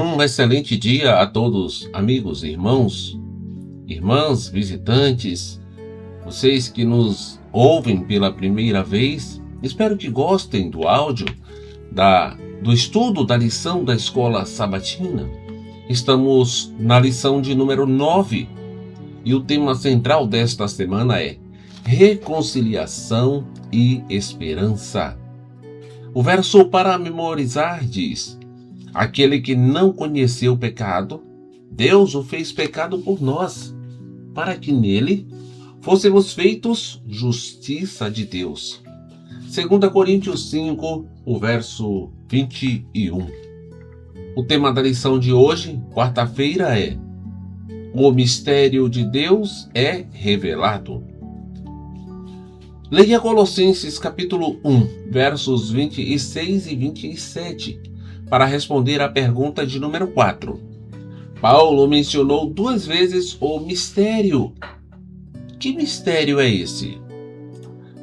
Um excelente dia a todos, amigos, irmãos, irmãs, visitantes, vocês que nos ouvem pela primeira vez. Espero que gostem do áudio, do estudo da lição da Escola Sabatina. Estamos na lição de número 9 e o tema central desta semana é reconciliação e esperança. O verso para memorizar diz: aquele que não conheceu o pecado, Deus o fez pecado por nós, para que nele fôssemos feitos justiça de Deus. 2 Coríntios 5, o verso 21. O tema da lição de hoje, quarta-feira, é: o mistério de Deus é revelado. Leia Colossenses capítulo 1, versos 26 e 27, para responder à pergunta de número 4. Paulo mencionou 2 vezes o mistério. Que mistério é esse?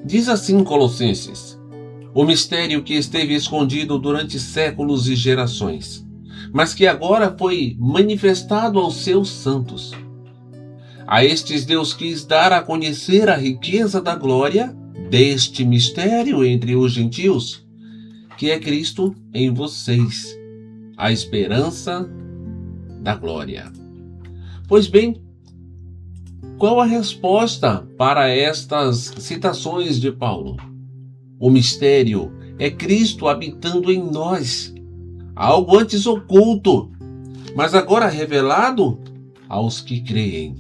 Diz assim Colossenses: o mistério que esteve escondido durante séculos e gerações, mas que agora foi manifestado aos seus santos. A estes Deus quis dar a conhecer a riqueza da glória deste mistério entre os gentios, que é Cristo em vocês, a esperança da glória. Pois bem, qual a resposta para estas citações de Paulo? O mistério é Cristo habitando em nós, algo antes oculto, mas agora revelado aos que creem.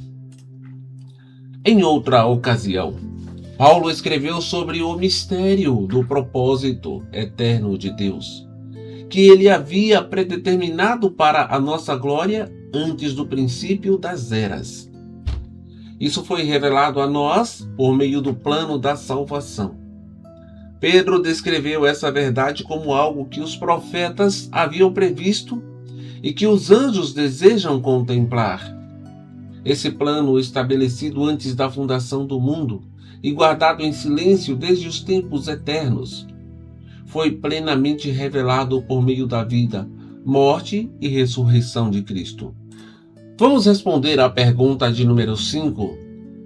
Em outra ocasião, Paulo escreveu sobre o mistério do propósito eterno de Deus, que ele havia predeterminado para a nossa glória antes do princípio das eras. Isso foi revelado a nós por meio do plano da salvação. Pedro descreveu essa verdade como algo que os profetas haviam previsto e que os anjos desejam contemplar. Esse plano, estabelecido antes da fundação do mundo e guardado em silêncio desde os tempos eternos, foi plenamente revelado por meio da vida, morte e ressurreição de Cristo. Vamos responder à pergunta de número 5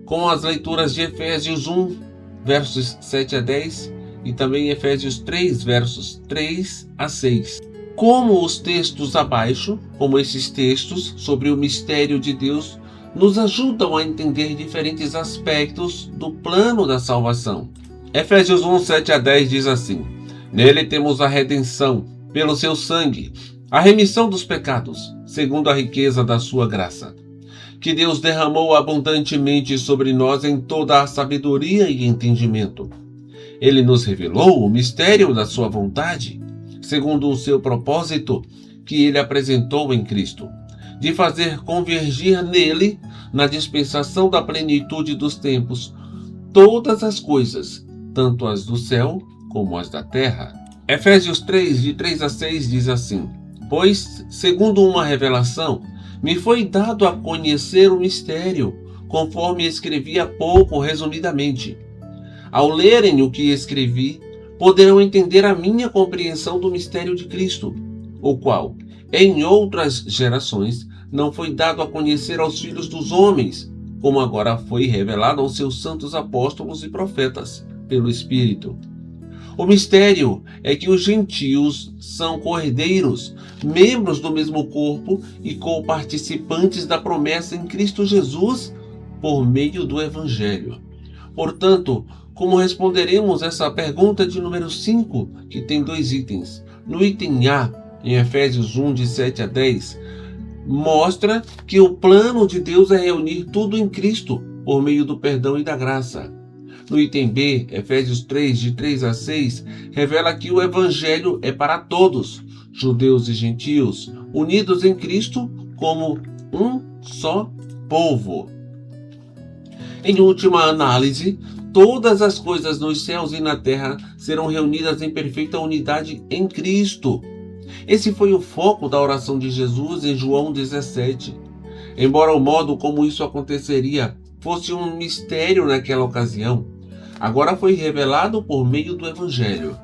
com as leituras de Efésios 1, versos 7 a 10 e também Efésios 3, versos 3 a 6. Como os textos abaixo, como esses textos sobre o mistério de Deus, nos ajudam a entender diferentes aspectos do plano da salvação. Efésios 1, 7 a 10 diz assim: nele temos a redenção, pelo seu sangue, a remissão dos pecados, segundo a riqueza da sua graça, que Deus derramou abundantemente sobre nós em toda a sabedoria e entendimento. Ele nos revelou o mistério da sua vontade, segundo o seu propósito, que ele apresentou em Cristo, de fazer convergir nele, na dispensação da plenitude dos tempos, todas as coisas, tanto as do céu como as da terra. Efésios 3, de 3 a 6 diz assim: pois, segundo uma revelação, me foi dado a conhecer o mistério, conforme escrevi há pouco resumidamente. Ao lerem o que escrevi, poderão entender a minha compreensão do mistério de Cristo, o qual, em outras gerações, não foi dado a conhecer aos filhos dos homens, como agora foi revelado aos seus santos apóstolos e profetas, pelo Espírito. O mistério é que os gentios são cordeiros, membros do mesmo corpo e co-participantes da promessa em Cristo Jesus por meio do Evangelho. Portanto, como responderemos essa pergunta de número 5, que tem 2 itens? No item A, em Efésios 1, de 7 a 10, mostra que o plano de Deus é reunir tudo em Cristo por meio do perdão e da graça. No item B, Efésios 3, de 3 a 6, revela que o Evangelho é para todos, judeus e gentios, unidos em Cristo como um só povo. Em última análise, todas as coisas nos céus e na terra serão reunidas em perfeita unidade em Cristo. Esse foi o foco da oração de Jesus em João 17. Embora o modo como isso aconteceria fosse um mistério naquela ocasião, agora foi revelado por meio do Evangelho.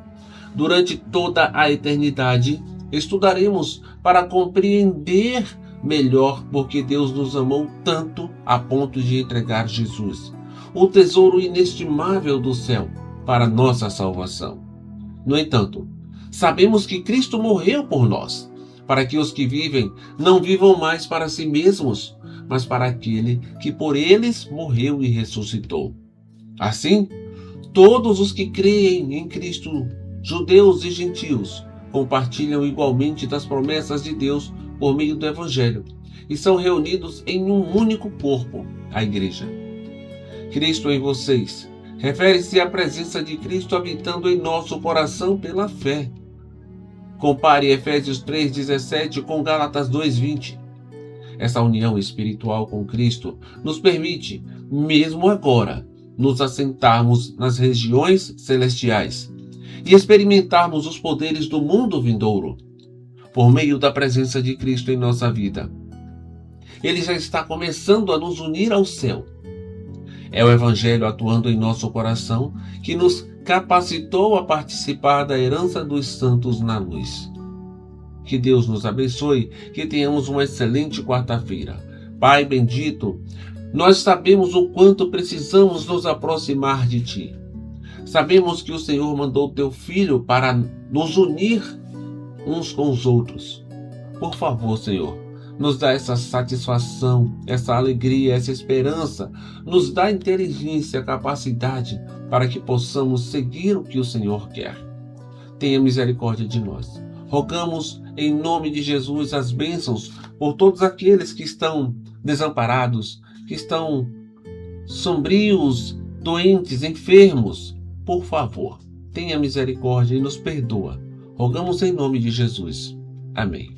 Durante toda a eternidade, Estudaremos para compreender melhor porque Deus nos amou tanto a ponto de entregar Jesus, o tesouro inestimável do céu, para nossa salvação. No entanto, sabemos que Cristo morreu por nós, para que os que vivem não vivam mais para si mesmos, mas para aquele que por eles morreu e ressuscitou. Assim, todos os que creem em Cristo, judeus e gentios, compartilham igualmente das promessas de Deus por meio do Evangelho e são reunidos em um único corpo, a Igreja. Cristo em vocês refere-se à presença de Cristo habitando em nosso coração pela fé. Compare Efésios 3,17 com Gálatas 2,20. Essa união espiritual com Cristo nos permite, mesmo agora, nos assentarmos nas regiões celestiais e experimentarmos os poderes do mundo vindouro, por meio da presença de Cristo em nossa vida. Ele já está começando a nos unir ao céu. É o Evangelho atuando em nosso coração que nos capacitou a participar da herança dos santos na luz. Que Deus nos abençoe, que tenhamos uma excelente quarta-feira. Pai bendito, nós sabemos o quanto precisamos nos aproximar de Ti. Sabemos que o Senhor mandou Teu Filho para nos unir uns com os outros. Por favor, Senhor, nos dá essa satisfação, essa alegria, essa esperança, nos dá inteligência, capacidade para que possamos seguir o que o Senhor quer. Tenha misericórdia de nós. Rogamos em nome de Jesus as bênçãos por todos aqueles que estão desamparados, que estão sombrios, doentes, enfermos. Por favor, tenha misericórdia e nos perdoa. Rogamos em nome de Jesus. Amém.